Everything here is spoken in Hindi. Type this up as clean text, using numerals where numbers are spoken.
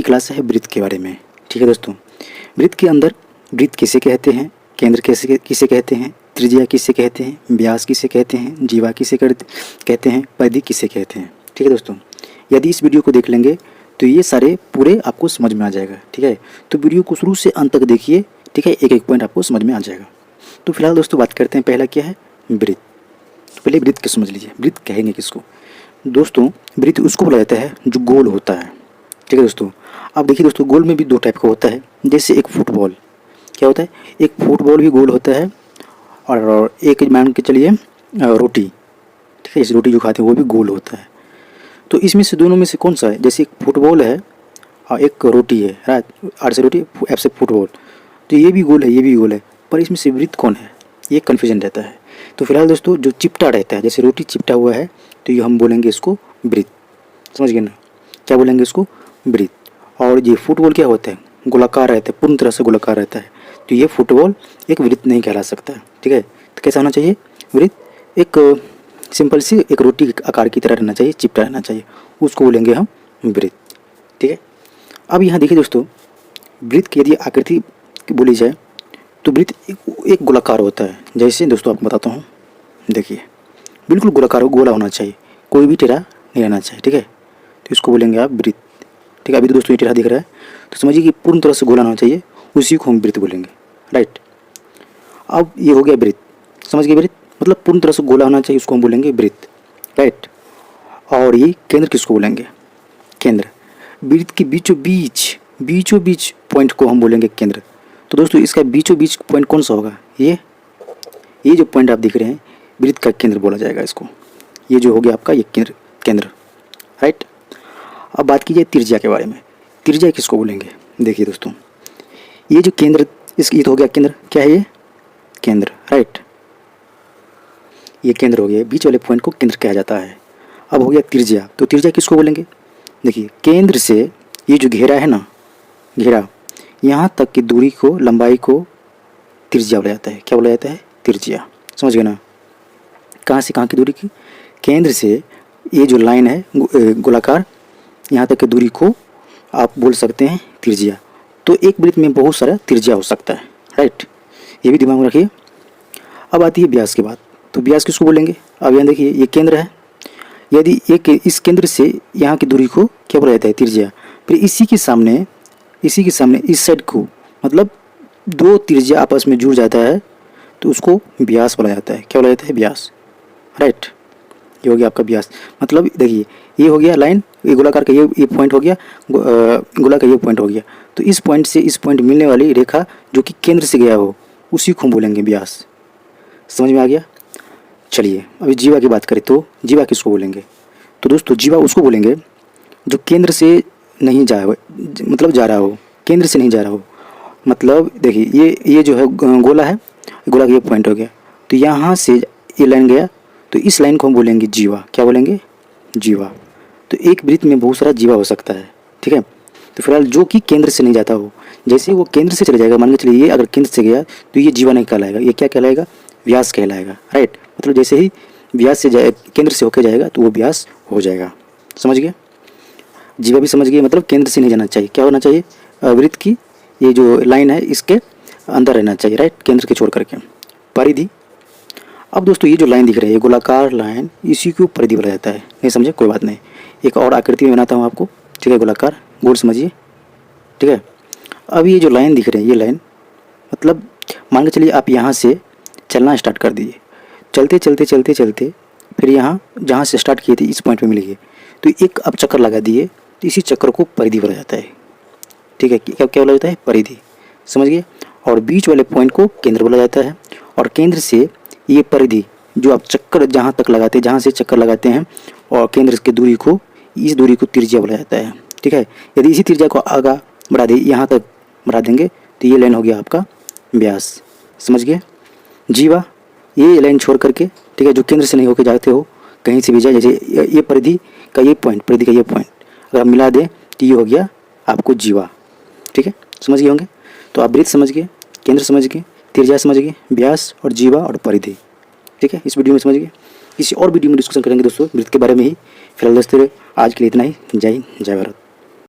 क्लास है वृत्त के बारे में। ठीक है दोस्तों, वृत्त के अंदर वृत्त किसे कहते हैं, केंद्र किसे कहते हैं, त्रिज्या किसे कहते हैं, व्यास किसे कहते हैं, जीवा किसे कहते हैं, परिधि किसे कहते हैं। ठीक है दोस्तों, यदि इस वीडियो को देख लेंगे तो ये सारे पूरे आपको समझ में आ जाएगा। ठीक है, तो वीडियो को शुरू से अंत तक देखिए। ठीक है, एक एक पॉइंट आपको समझ में आ जाएगा। तो फिलहाल दोस्तों बात करते हैं, पहला क्या है, वृत्त। तो पहले वृत्त को समझ लीजिए। वृत्त कहेंगे किसको दोस्तों? वृत्त उसको बोला जाता है जो गोल होता है। ठीक है दोस्तों, अब देखिए दोस्तों, गोल में भी दो टाइप का होता है। जैसे एक फुटबॉल, क्या होता है, एक फुटबॉल भी गोल होता है, और एक मान के चलिए रोटी। ठीक है, इस रोटी जो खाते हैं वो भी गोल होता है। तो इसमें से दोनों में से कौन सा है? जैसे एक फुटबॉल है और एक रोटी है, राइट, आर से रोटी, एफ से फुटबॉल, तो ये भी गोल है, ये भी गोल है, पर इसमें से वृत्त कौन है, ये कन्फ्यूजन रहता है। तो फिलहाल दोस्तों जो चिपटा रहता है, जैसे रोटी चिपटा हुआ है, तो ये हम बोलेंगे इसको वृत्त। समझ गए ना, क्या बोलेंगे इसको? वृत्त। और ये फुटबॉल क्या होता है, गोलाकार रहता है, पूर्ण तरह से गोलाकार रहता है, तो ये फुटबॉल एक वृत्त नहीं कहला सकता। ठीक है, तो कैसा होना चाहिए वृत्त? एक सिंपल सी एक रोटी आकार की तरह रहना चाहिए, चिपटा रहना चाहिए, उसको बोलेंगे हम वृत्त। ठीक है, अब यहाँ देखिए दोस्तों, वृत्त की यदि आकृति बोली जाए तो वृत्त एक गोलाकार होता है। जैसे दोस्तों आपको बताता हूँ, देखिए बिल्कुल गोलाकार गोला होना चाहिए, कोई भी टेढ़ा नहीं रहना चाहिए। ठीक है, तो इसको बोलेंगे आप वृत्त। ठीक है, अभी तो दोस्तों ये टेढ़ा दिख रहा है, तो समझिए कि पूर्ण तरह से गोला होना चाहिए, उसी को हम वृत्त बोलेंगे। राइट, अब ये हो गया वृत्त। समझ गए, वृत्त मतलब पूर्ण तरह से गोला होना चाहिए, उसको हम बोलेंगे वृत्त। राइट, और ये केंद्र किसको बोलेंगे? केंद्र। वृत्त के बीचों बीच पॉइंट को हम बोलेंगे केंद्र। तो दोस्तों इसका बीचों बीच पॉइंट कौन सा होगा? ये जो पॉइंट आप दिख रहे हैं, वृत्त का केंद्र बोला जाएगा इसको। ये जो हो गया आपका ये केंद्र। राइट, अब बात की जाए त्रिज्या के बारे में। त्रिज्या किसको बोलेंगे? देखिए दोस्तों, ये जो केंद्र, ये तो हो गया केंद्र, क्या है ये? केंद्र। राइट, ये केंद्र हो गया, बीच वाले पॉइंट को केंद्र कहा जाता है। अब हो गया त्रिज्या, तो त्रिज्या किसको बोलेंगे? देखिए केंद्र से ये जो घेरा है ना, घेरा, यहाँ तक की दूरी को, लंबाई को त्रिज्या बोला जाता है। क्या बोला जाता है? त्रिज्या। समझ गए ना, कहाँ से कहाँ की दूरी की? केंद्र से ये जो लाइन है गोलाकार, यहाँ तक की दूरी को आप बोल सकते हैं त्रिज्या। तो एक वृत्त में बहुत सारा त्रिज्या हो सकता है। राइट, ये भी दिमाग में रखिए। अब आती है व्यास की बात, तो व्यास किसको बोलेंगे? अब यहाँ देखिए ये केंद्र है, यदि इस केंद्र से यहाँ की दूरी को क्या बोला जाता है? त्रिज्या। फिर इसी के सामने इस साइड को, मतलब दो त्रिज्या आपस में जुड़ जाता है, तो उसको व्यास बोला जाता है। क्या बोला जाता है? व्यास। राइट, ये हो गया आपका व्यास। मतलब देखिए ये हो गया लाइन, ये गोलाकार का ये पॉइंट हो गया, गोला का ये पॉइंट हो गया, तो इस पॉइंट से इस पॉइंट मिलने वाली रेखा जो कि केंद्र से गया हो, उसी को हम बोलेंगे व्यास। समझ में आ गया? चलिए अभी जीवा की बात करें, तो जीवा किसको बोलेंगे? तो दोस्तों जीवा उसको बोलेंगे जो केंद्र से नहीं मतलब जा रहा हो, केंद्र से नहीं जा रहा हो। मतलब देखिए ये जो है गोला है, गोला का ये पॉइंट हो गया, तो यहाँ से ये लाइन गया, तो इस लाइन को हम बोलेंगे जीवा। क्या बोलेंगे? जीवा। तो एक वृत्त में बहुत सारा जीवा हो सकता है। ठीक है, तो फिलहाल जो कि केंद्र से नहीं जाता हो, जैसे वो केंद्र से चले जाएगा, मान के चलिए ये अगर केंद्र से गया तो ये जीवा नहीं कहलाएगा, ये क्या कहलाएगा? व्यास कहलाएगा। राइट, मतलब जैसे ही व्यास से जाए, केंद्र से होकर जाएगा तो वो व्यास हो जाएगा। समझ गए? जीवा भी समझ गए, मतलब केंद्र से नहीं जाना चाहिए। क्या होना चाहिए? वृत्त की ये जो लाइन है इसके अंदर रहना चाहिए। राइट, केंद्र के छोड़ करके। परिधि, अब दोस्तों ये जो लाइन दिख रही है, गोलाकार लाइन, इसी को परिधि बोला जाता है। नहीं समझे? कोई बात नहीं, एक और आकृति में बनाता हूँ आपको। ठीक है, गोलाकार गोल समझिए। ठीक है, अब ये जो लाइन दिख रही है, ये लाइन मतलब मान के चलिए आप यहाँ से चलना स्टार्ट कर दीजिए, चलते फिर यहाँ जहाँ से स्टार्ट किए थे इस पॉइंट पे मिल गए, तो एक अब चक्कर लगा दिए, तो इसी चक्कर को परिधि बोला जाता है। ठीक है, क्या बोला जाता है? परिधि। समझ गए? और बीच वाले पॉइंट को केंद्र बोला जाता है, और केंद्र से ये परिधि जो आप चक्कर जहाँ तक लगाते हैं, जहाँ से चक्कर लगाते हैं, और केंद्र की दूरी को, इस दूरी को त्रिज्या बोला जाता है। ठीक है, यदि इसी त्रिज्या को आगे बढ़ा दे, यहाँ तक बढ़ा देंगे, तो ये लाइन हो गया आपका व्यास। समझ गए? जीवा, ये लाइन छोड़ करके, ठीक है, जो केंद्र से नहीं होकर जाते हो, कहीं से भी जाए, जैसे ये परिधि का ये पॉइंट अगर आप मिला दें तो ये हो गया आपको जीवा। ठीक है, समझ गए होंगे? तो आप वृत्त समझ गए, केंद्र समझ गए, त्रिज्या समझ गए, व्यास और जीवा और परिधि। ठीक है, इस वीडियो में समझ गए। किसी और वीडियो में डिस्कशन करेंगे दोस्तों वृत्त के बारे में ही। फिलहाल दोस्तों आज के लिए इतना ही। जय हिंद, जय भारत।